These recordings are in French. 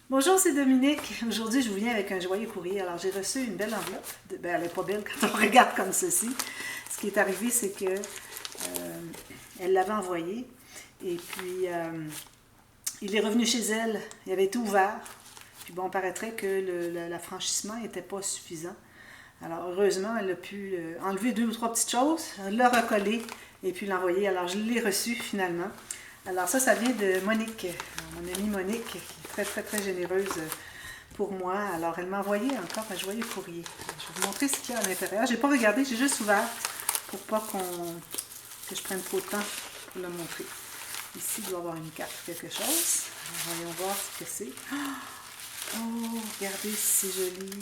Bonjour, c'est Dominique. Aujourd'hui, je vous viens avec un joyeux courrier. Alors, j'ai reçu une belle enveloppe. Ben, elle n'est pas belle quand on regarde comme ceci. Ce qui est arrivé, c'est que elle l'avait envoyé. Et puis, il est revenu chez elle. Il avait été ouvert. Puis, bon, paraîtrait que l'affranchissement n'était pas suffisant. Alors, heureusement, elle a pu enlever deux ou trois petites choses, le recoller et puis l'envoyer. Alors, je l'ai reçu finalement. Alors, ça vient de Monique, mon amie Monique, qui est très, très, très généreuse pour moi. Alors, elle m'a envoyé encore un joyeux courrier. Je vais vous montrer ce qu'il y a à l'intérieur. J'ai pas regardé, j'ai juste ouvert pour pas que je prenne trop de temps pour le montrer. Ici, il doit y avoir une carte ou quelque chose. Alors, voyons voir ce que c'est. Oh, regardez, c'est joli.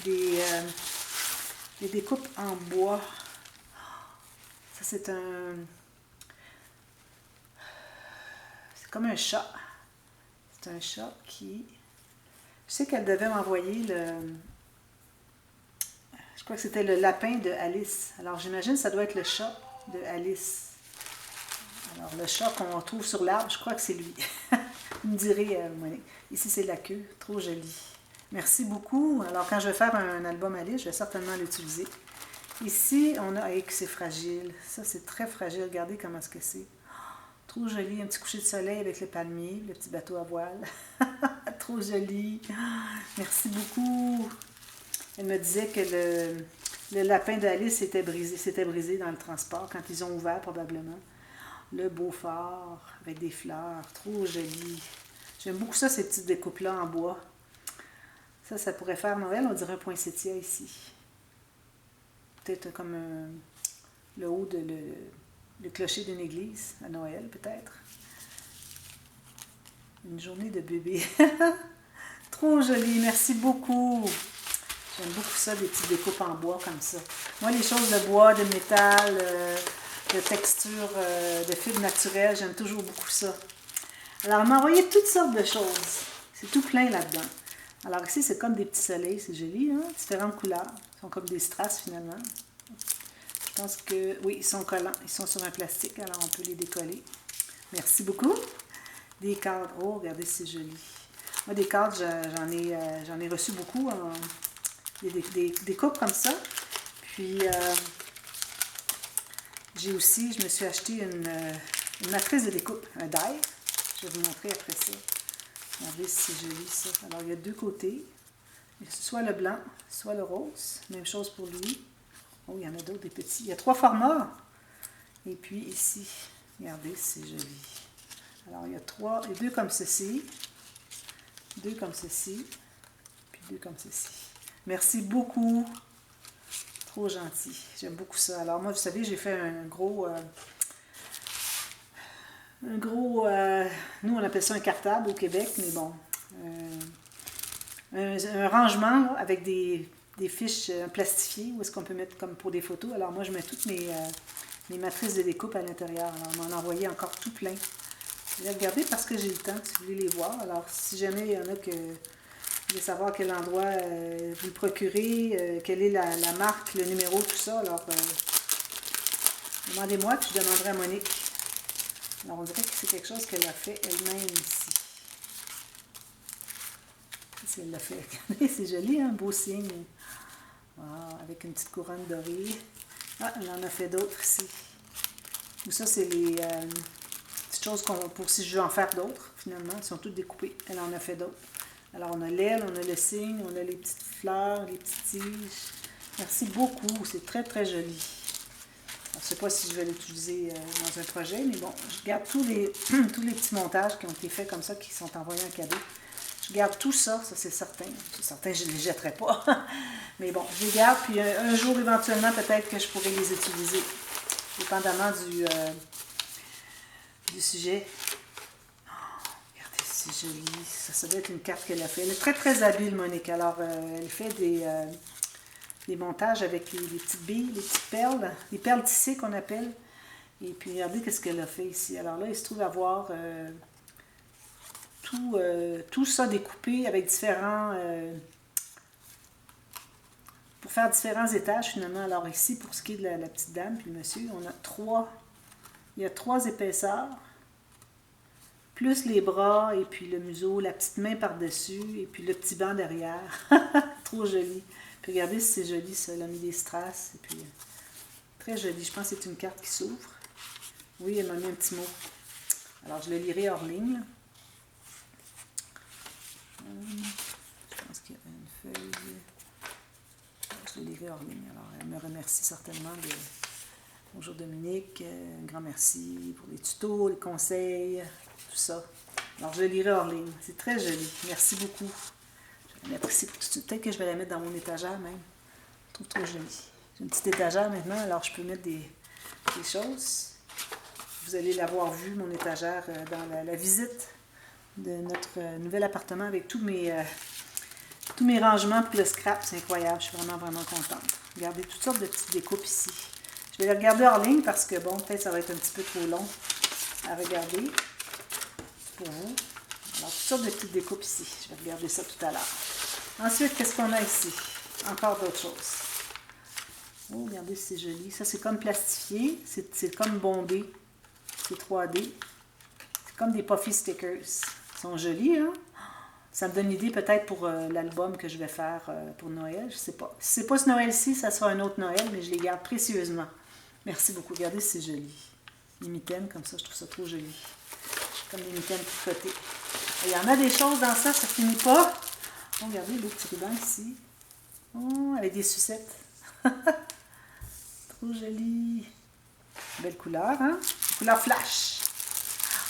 Des, des découpes en bois. Ça, c'est comme un chat. C'est un chat qui... Je sais qu'elle devait m'envoyer je crois que c'était le lapin de Alice. Alors, j'imagine que ça doit être le chat de Alice. Alors, le chat qu'on trouve sur l'arbre, je crois que c'est lui. Vous me direz, Monique. Ici, c'est la queue. Trop joli. Merci beaucoup. Alors, quand je vais faire un album Alice, je vais certainement l'utiliser. Ici, on a... que c'est fragile. Ça, c'est très fragile. Regardez comment est-ce que c'est. Trop joli. Un petit coucher de soleil avec le palmier, le petit bateau à voile. Trop joli. Merci beaucoup. Elle me disait que le lapin d'Alice s'était brisé dans le transport quand ils ont ouvert probablement. Le Beaufort avec des fleurs. Trop joli. J'aime beaucoup ça, ces petites découpes-là en bois. Ça pourrait faire Noël. On dirait un poinsettia ici. Peut-être comme le haut de le clocher d'une église à Noël, peut-être. Une journée de bébé. Trop joli, merci beaucoup. J'aime beaucoup ça, des petites découpes en bois comme ça. Moi, les choses de bois, de métal, de texture, de fibres naturelles, j'aime toujours beaucoup ça. Alors, elle m'a envoyé toutes sortes de choses. C'est tout plein là-dedans. Alors ici, c'est comme des petits soleils, c'est joli, hein? Différentes couleurs. Ils sont comme des strass finalement. Je pense que, oui, ils sont collants. Ils sont sur un plastique, alors on peut les décoller. Merci beaucoup. Des cadres. Oh, regardez, c'est joli. Moi, des cadres, j'en ai reçu beaucoup. Des coupes comme ça. Puis, je me suis acheté une matrice de découpe, un die. Je vais vous montrer après ça. Regardez, c'est joli ça. Alors, il y a deux côtés. Soit le blanc, soit le rose. Même chose pour lui. Oh, il y en a d'autres, des petits. Il y a trois formats. Et puis ici, regardez, c'est joli. Alors, il y a deux comme ceci, deux comme ceci, puis deux comme ceci. Merci beaucoup. Trop gentil. J'aime beaucoup ça. Alors, moi, vous savez, j'ai fait nous, on appelle ça un cartable au Québec, mais bon, un rangement là, avec des fiches plastifiées où est-ce qu'on peut mettre comme pour des photos. Alors, moi, je mets toutes mes matrices de découpe à l'intérieur. Alors, on m'en a envoyé encore tout plein. Je vais regarder parce que j'ai le temps, si vous voulez les voir. Alors, si jamais il y en a que vous voulez savoir quel endroit vous le procurez, quelle est la marque, le numéro, tout ça, alors demandez-moi, puis je demanderai à Monique. Alors, on dirait que c'est quelque chose qu'elle a fait elle-même ici. Si elle l'a fait. Regardez, c'est joli, un beau signe. Wow, avec une petite couronne dorée. Ah, elle en a fait d'autres ici. Ou ça, c'est les petites choses pour si je veux en faire d'autres, finalement. Elles sont toutes découpées. Elle en a fait d'autres. Alors, on a l'aile, on a le signe, on a les petites fleurs, les petites tiges. Merci beaucoup. C'est très, très joli. Alors, je ne sais pas si je vais l'utiliser dans un projet, mais bon, je garde tous les petits montages qui ont été faits comme ça, qui sont envoyés en cadeau. Je garde tout ça, ça c'est certain. C'est certain, je ne les jetterai pas. Mais bon, je les garde, puis un jour, éventuellement, peut-être que je pourrai les utiliser, dépendamment du sujet. Oh, regardez, c'est joli. Ça doit être une carte qu'elle a fait. Elle est très, très habile, Monique. Alors, elle fait des montages avec les petites billes, les perles tissées qu'on appelle. Et puis, regardez qu'est-ce qu'elle a fait ici. Alors là, il se trouve avoir tout ça découpé avec pour faire différents étages finalement. Alors ici, pour ce qui est de la petite dame puis le monsieur, il y a trois épaisseurs. plus les bras, et puis le museau, la petite main par-dessus, et puis le petit banc derrière. Trop joli. Puis regardez si c'est joli, ça. Elle a mis des strass, et puis très joli. Je pense que c'est une carte qui s'ouvre. Oui, elle m'a mis un petit mot. Alors, je le lirai hors ligne. Je pense qu'il y a une feuille. Je le lirai hors ligne. Alors, elle me remercie certainement de... Bonjour Dominique, un grand merci pour les tutos, les conseils, tout ça. Alors, je le lirai hors ligne. C'est très joli. Merci beaucoup. Je l'apprécie tout de suite. Peut-être que je vais la mettre dans mon étagère même. Je trouve trop joli. J'ai une petite étagère maintenant, alors je peux mettre des choses. Vous allez l'avoir vu, mon étagère, dans la visite de notre nouvel appartement avec tous mes rangements pour le scrap. C'est incroyable, je suis vraiment, vraiment contente. Regardez toutes sortes de petites découpes ici. Je vais les regarder hors ligne parce que, bon, peut-être ça va être un petit peu trop long à regarder pour vous. Alors, toutes sortes de petites découpes ici. Je vais regarder ça tout à l'heure. Ensuite, qu'est-ce qu'on a ici? Encore d'autres choses. Oh, regardez, c'est joli. Ça, c'est comme plastifié. C'est comme bombé. C'est 3D. C'est comme des puffy stickers. Ils sont jolis, hein? Ça me donne l'idée peut-être pour l'album que je vais faire pour Noël. Je sais pas. Si c'est pas ce Noël-ci, ça sera un autre Noël, mais je les garde précieusement. Merci beaucoup. Regardez, c'est joli. Les mitaines, comme ça, je trouve ça trop joli. Comme des mitaines tricotées. Il y en a des choses dans ça, ça finit pas. Oh, regardez le petit ruban ici. Oh, avec des sucettes. Trop joli. Belle couleur, hein? Couleur flash.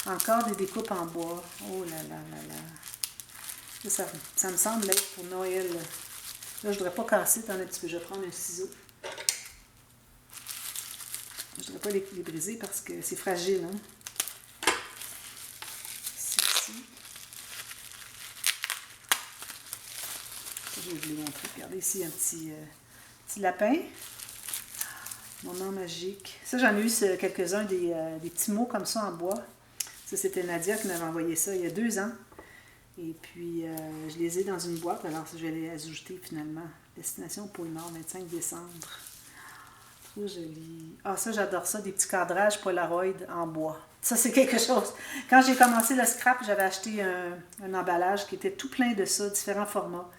Encore des découpes en bois. Oh là là là là. Ça me semble être pour Noël. Là, je ne voudrais pas casser. Attendez un petit peu, je vais prendre un ciseau. Je ne voudrais pas les briser parce que c'est fragile, hein? Ici. Je vais vous les montrer. Regardez ici un petit lapin. Moment magique. Ça, j'en ai eu quelques-uns, des petits mots comme ça en bois. Ça, c'était Nadia qui m'avait envoyé ça il y a 2 ans. Et puis, je les ai dans une boîte. Alors, je vais les ajouter finalement. Destination Pôle Nord, 25 décembre. Trop joli. Ah, ça, j'adore ça. Des petits cadrages Polaroid en bois. Ça, c'est quelque chose. Quand j'ai commencé le scrap, j'avais acheté un emballage qui était tout plein de ça, différents formats.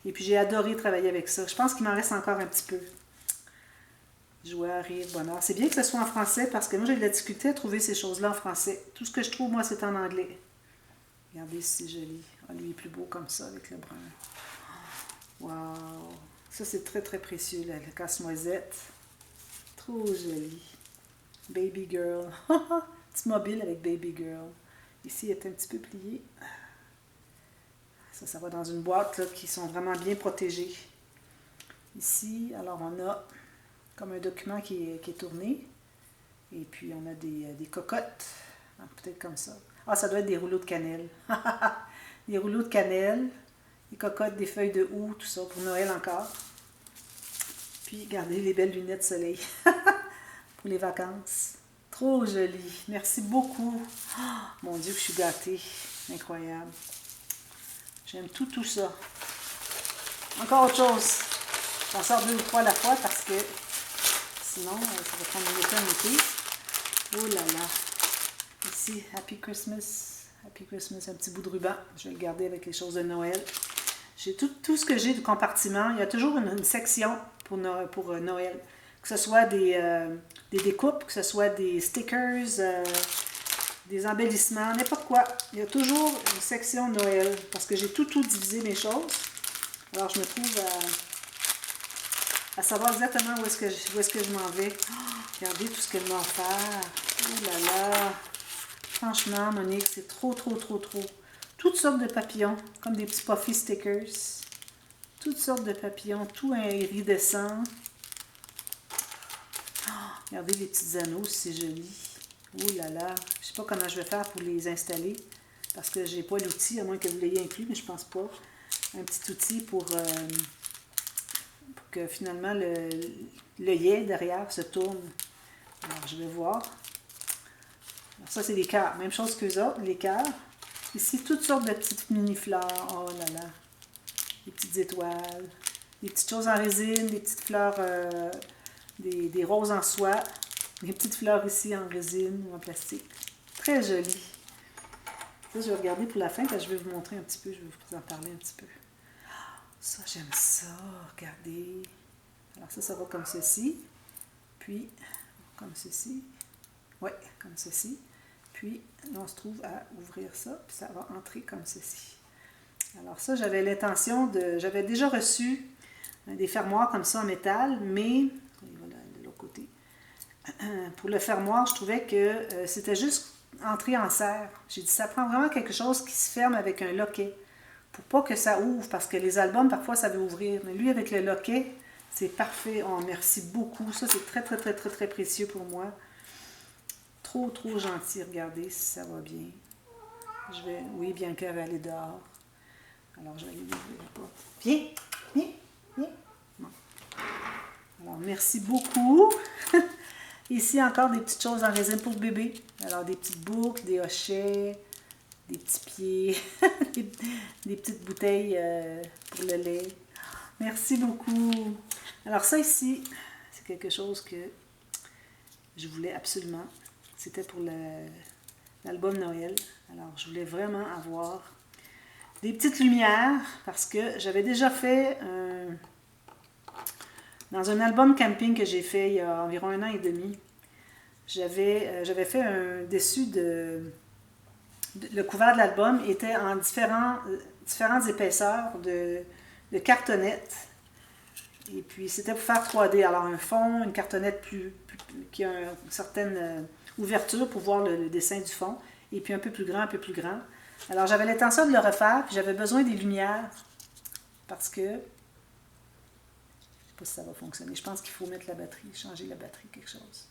Et puis, j'ai adoré travailler avec ça. Je pense qu'il m'en reste encore un petit peu. Joie, rire, bonheur. C'est bien que ce soit en français parce que moi, j'ai de la difficulté à trouver ces choses-là en français. Tout ce que je trouve, moi, c'est en anglais. Regardez si c'est joli. Ah, lui, il est plus beau comme ça avec le brun. Wow! Ça, c'est très, très précieux, là, le casse-noisette. Trop joli. Baby girl. Petit mobile avec baby girl. Ici, il est un petit peu plié. Ça va dans une boîte là, qui sont vraiment bien protégées. Ici, alors on a comme un document qui est tourné. Et puis, on a des cocottes. Peut-être comme ça. Ah, ça doit être des rouleaux de cannelle. Des rouleaux de cannelle, des cocottes, des feuilles de houx, tout ça, pour Noël encore. Puis, regardez les belles lunettes de soleil pour les vacances. Trop joli. Merci beaucoup. Oh, mon Dieu, que je suis gâtée. Incroyable. J'aime tout ça. Encore autre chose. J'en sors 2 ou 3 à la fois parce que sinon, ça va prendre une éternité. Oh là là. Ici, Happy Christmas. Happy Christmas, un petit bout de ruban. Je vais le garder avec les choses de Noël. J'ai tout ce que j'ai de compartiment. Il y a toujours une section pour Noël. Que ce soit des découpes, que ce soit des stickers, des embellissements, n'importe quoi. Il y a toujours une section Noël. Parce que j'ai tout divisé mes choses. Alors, je me trouve à savoir exactement où est-ce que je m'en vais. Oh, regardez tout ce qu'elle m'a offert. Oh là là. Franchement, Monique, c'est trop. Toutes sortes de papillons, comme des petits puffy stickers. Toutes sortes de papillons, tout iridescent. Oh, regardez les petits anneaux, c'est joli. Oh là là. Je ne sais pas comment je vais faire pour les installer, parce que je n'ai pas l'outil, à moins que vous l'ayez inclus, mais je pense pas. Un petit outil pour que finalement l'œillet derrière se tourne. Alors, je vais voir. Alors, ça, c'est les cœurs. Même chose qu'eux autres, les cœurs. Ici, toutes sortes de petites mini-fleurs. Oh là là. Des petites étoiles. Des petites choses en résine. Des petites fleurs, des roses en soie. Des petites fleurs ici en résine ou en plastique. Très joli. Là, je vais regarder pour la fin, parce que je vais vous montrer un petit peu, je vais vous en parler un petit peu. Ça, j'aime ça, regardez. Alors ça va comme ceci. Puis, comme ceci. Oui, comme ceci. Puis, là, on se trouve à ouvrir ça, puis ça va entrer comme ceci. Alors ça, j'avais l'intention de... J'avais déjà reçu des fermoirs comme ça en métal, mais... Voilà, de l'autre côté. Pour le fermoir, je trouvais que c'était juste entrer en serre. J'ai dit, ça prend vraiment quelque chose qui se ferme avec un loquet, pour pas que ça ouvre, parce que les albums, parfois, ça veut ouvrir. Mais lui, avec le loquet, c'est parfait. Oh, merci beaucoup. Ça, c'est très, très, très, très, très précieux pour moi. Trop, trop gentil. Regardez si ça va bien. Je vais... Oui, Bianca va aller dehors. Alors, je vais aller ouvrir la porte. Viens, viens, viens. Bon. Alors, merci beaucoup. Ici, encore des petites choses en résine pour le bébé. Alors, des petites boucles, des hochets, des petits pieds, des petites bouteilles pour le lait. Merci beaucoup. Alors, ça ici, c'est quelque chose que je voulais absolument. C'était pour l'album Noël. Alors, je voulais vraiment avoir des petites lumières parce que j'avais déjà fait dans un album camping que j'ai fait il y a environ 1 an et demi. J'avais fait un dessus le couvert de l'album était en différentes épaisseurs de cartonnettes. Et puis, c'était pour faire 3D. Alors, un fond, une cartonnette qui a une certaine ouverture pour voir le dessin du fond. Et puis, un peu plus grand, un peu plus grand. Alors, j'avais l'intention de le refaire, puis j'avais besoin des lumières. Parce que, je ne sais pas si ça va fonctionner. Je pense qu'il faut mettre la batterie, changer la batterie, quelque chose.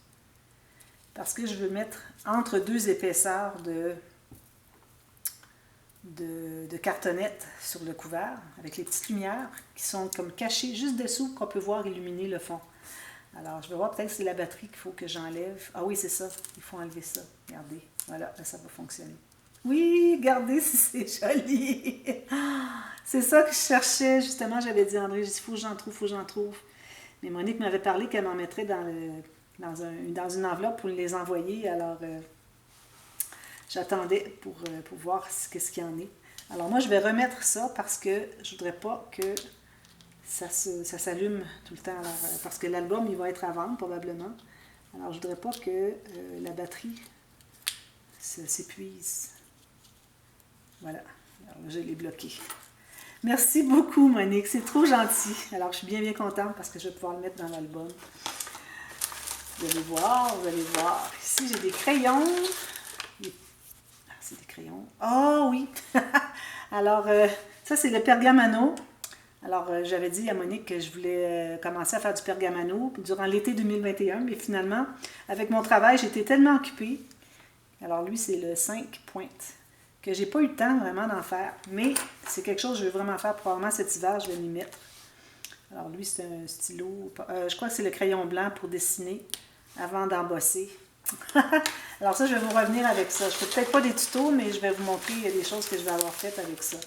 Parce que je veux mettre entre 2 épaisseurs de cartonnettes sur le couvert, avec les petites lumières qui sont comme cachées juste dessous, qu'on peut voir illuminer le fond. Alors, je vais voir peut-être que c'est la batterie qu'il faut que j'enlève. Ah oui, c'est ça. Il faut enlever ça. Regardez. Voilà, là, ça va fonctionner. Oui, regardez si c'est joli. C'est ça que je cherchais, justement. J'avais dit à André, il faut que j'en trouve, faut que j'en trouve. Mais Monique m'avait parlé qu'elle m'en mettrait dans une enveloppe pour les envoyer. Alors, j'attendais pour voir qu'est-ce qu'il y en est. Alors moi, je vais remettre ça parce que je voudrais pas que ça s'allume tout le temps. Alors, parce que l'album, il va être à vendre probablement. Alors, je voudrais pas que la batterie s'épuise. Voilà. Alors, je l'ai bloqué. Merci beaucoup, Monique. C'est trop gentil. Alors, je suis bien, bien contente parce que je vais pouvoir le mettre dans l'album. Vous allez voir, vous allez voir. Ici, j'ai des crayons. C'est des crayons. Oh oui! Alors, ça, c'est le pergamano. Alors, j'avais dit à Monique que je voulais commencer à faire du pergamano durant l'été 2021, mais finalement, avec mon travail, j'étais tellement occupée. Alors, lui, c'est le 5 pointes, que j'ai pas eu le temps vraiment d'en faire. Mais c'est quelque chose que je veux vraiment faire. Probablement cet hiver, je vais m'y mettre. Alors, lui, c'est un stylo. Je crois que c'est le crayon blanc pour dessiner avant d'embosser. Alors ça, je vais vous revenir avec ça. Je ne fais peut-être pas des tutos, mais je vais vous montrer des choses que je vais avoir faites avec ça.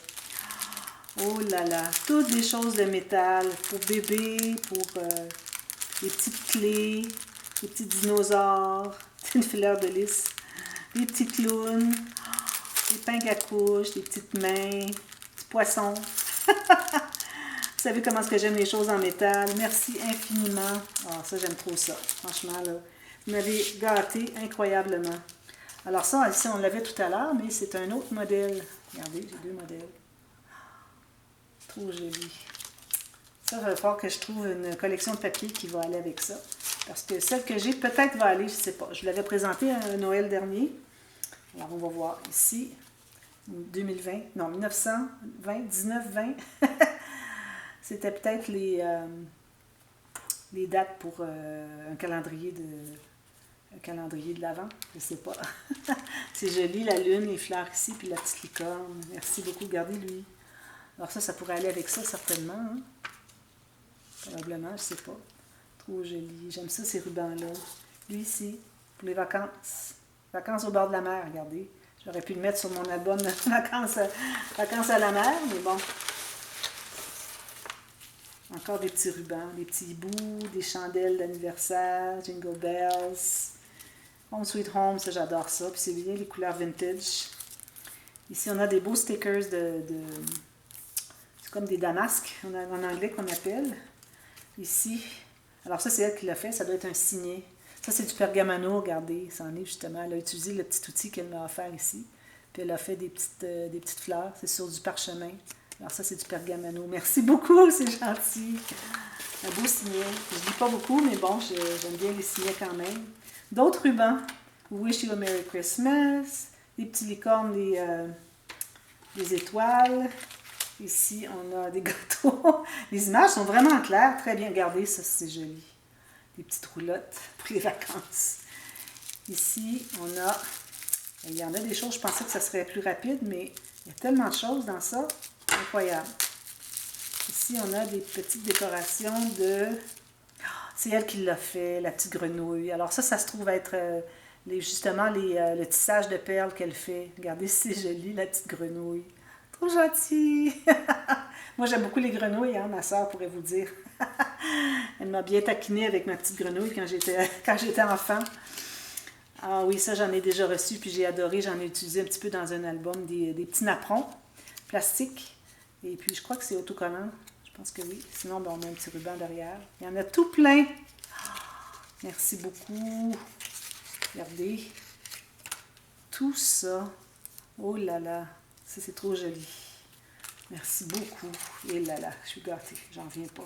Oh là là, toutes des choses de métal pour bébé, pour les petites clés, les petits dinosaures, une fleur de lys, des petits clowns, des pingues à couches, des petites mains, des poissons. Vous savez comment est-ce que j'aime les choses en métal. Merci infiniment. Ah, ça, j'aime trop ça. Franchement, là. Vous m'avez gâté incroyablement. Alors ça, ici, on l'avait tout à l'heure, mais c'est un autre modèle. Regardez, j'ai 2 modèles. Trop joli. Ça, il va falloir que je trouve une collection de papier qui va aller avec ça. Parce que celle que j'ai, peut-être va aller, je ne sais pas. Je l'avais présentée à Noël dernier. Alors, on va voir ici. 2020, non, 1920, 1920. C'était peut-être les dates pour un calendrier de l'Avent, je ne sais pas. C'est joli, la lune, les fleurs ici, puis la petite licorne. Merci beaucoup, regardez lui. Alors ça pourrait aller avec ça, certainement. Hein? Probablement, je ne sais pas. Trop joli. J'aime ça, ces rubans-là. Lui ici, pour les vacances. Vacances au bord de la mer, regardez. J'aurais pu le mettre sur mon album de vacances à la mer, mais bon. Encore des petits rubans, des petits hiboux, des chandelles d'anniversaire, Jingle Bells. Home Sweet Home, ça j'adore ça. Puis c'est bien les couleurs vintage. Ici, on a des beaux stickers c'est comme des damasques, en anglais qu'on appelle. Ici, alors ça, c'est elle qui l'a fait, ça doit être un signet. Ça, c'est du pergamano, regardez, c'en est justement. Elle a utilisé le petit outil qu'elle m'a offert ici. Puis elle a fait des petites fleurs, c'est sur du parchemin. Alors ça, c'est du pergamano. Merci beaucoup, c'est gentil. Un beau signet. Je ne lis pas beaucoup, mais bon, j'aime bien les signets quand même. D'autres rubans. Wish you a Merry Christmas. Des petits licornes, des étoiles. Ici, on a des gâteaux. Les images sont vraiment claires, très bien gardées, ça c'est joli. Des petites roulottes pour les vacances. Ici, on a... Il y en a des choses, je pensais que ça serait plus rapide, mais il y a tellement de choses dans ça. Incroyable. Ici, on a des petites décorations de... C'est elle qui l'a fait, la petite grenouille. Alors ça se trouve être justement le tissage de perles qu'elle fait. Regardez, c'est joli, la petite grenouille. Trop gentil! Moi, j'aime beaucoup les grenouilles, hein, ma soeur pourrait vous dire. Elle m'a bien taquinée avec ma petite grenouille quand j'étais enfant. Ah oui, ça, j'en ai déjà reçu, puis j'ai adoré. J'en ai utilisé un petit peu dans un album, des petits napperons plastiques. Et puis, je crois que c'est autocollant. Je pense que oui. Sinon, ben, on a un petit ruban derrière. Il y en a tout plein. Merci beaucoup. Regardez. Tout ça. Oh là là. Ça, c'est trop joli. Merci beaucoup. Et là là, je suis gâtée. J'en reviens pas.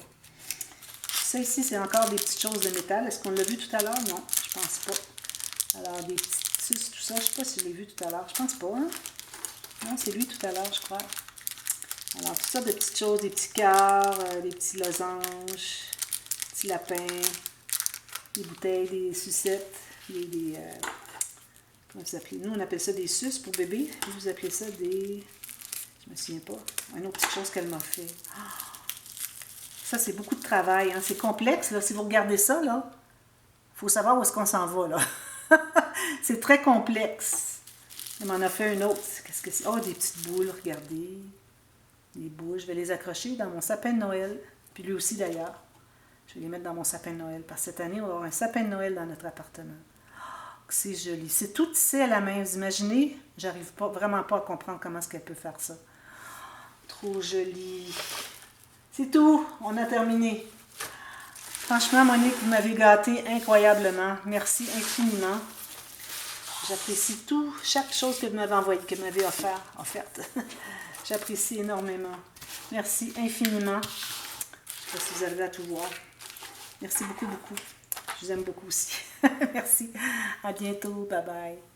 Ça ici, c'est encore des petites choses de métal. Est-ce qu'on l'a vu tout à l'heure? Non, je pense pas. Alors, des petites sus, tout ça. Je sais pas si je l'ai vu tout à l'heure. Je pense pas, hein? Non, c'est lui tout à l'heure, je crois. Alors, tout ça de petites choses, des petits cœurs, des petits losanges, des petits lapins, des bouteilles, des sucettes, comment vous appelez? Nous, on appelle ça des suces pour bébé. Vous appelez ça des... Je me souviens pas. Une autre petite chose qu'elle m'a fait. Ça, c'est beaucoup de travail. Hein? C'est complexe, là. Si vous regardez ça, là, il faut savoir où est-ce qu'on s'en va, là. C'est très complexe. Elle m'en a fait une autre. Qu'est-ce que c'est? Oh, des petites boules, regardez. Des boules. Je vais les accrocher dans mon sapin de Noël. Puis lui aussi, d'ailleurs. Je vais les mettre dans mon sapin de Noël. Parce que cette année, on va avoir un sapin de Noël dans notre appartement. C'est joli. C'est tout tissé à la main. Vous imaginez? J'arrive pas, vraiment pas à comprendre comment est-ce qu'elle peut faire ça. Trop joli. C'est tout. On a terminé. Franchement, Monique, vous m'avez gâtée incroyablement. Merci infiniment. J'apprécie tout, chaque chose que vous m'avez envoyée, que vous m'avez offerte. J'apprécie énormément. Merci infiniment. Je ne sais pas si vous arrivez à tout voir. Merci beaucoup, beaucoup. Je vous aime beaucoup aussi. Merci. À bientôt. Bye bye.